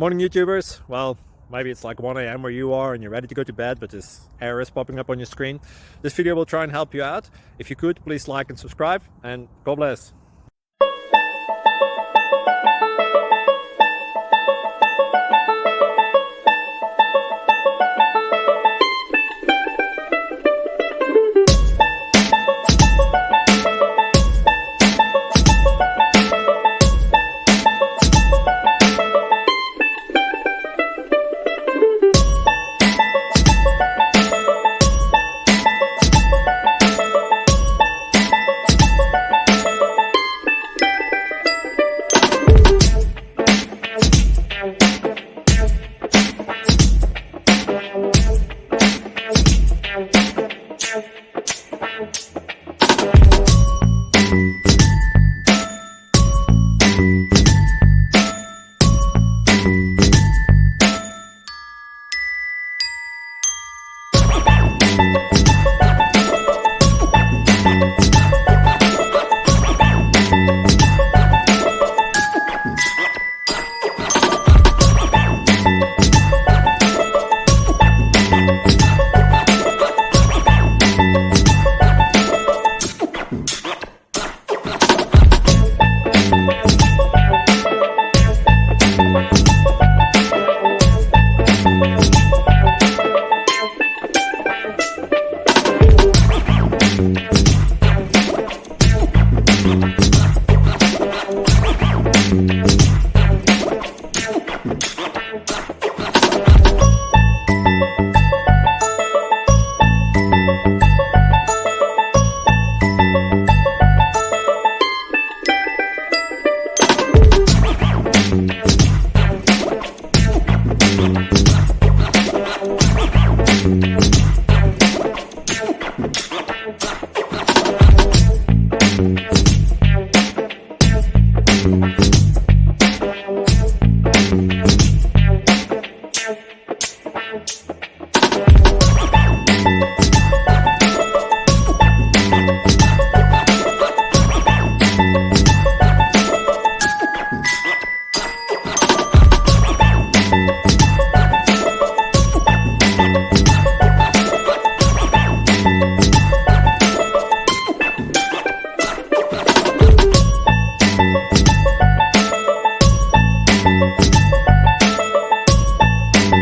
Morning YouTubers. Well, maybe it's like 1 a.m. where you are and you're ready to go to bed, but this error is popping up on your screen. This video will try and help you out. If you could, please like and subscribe, and God bless.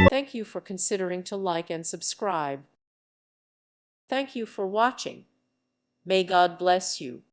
Thank you for considering to like and subscribe. Thank you for watching. May God bless you.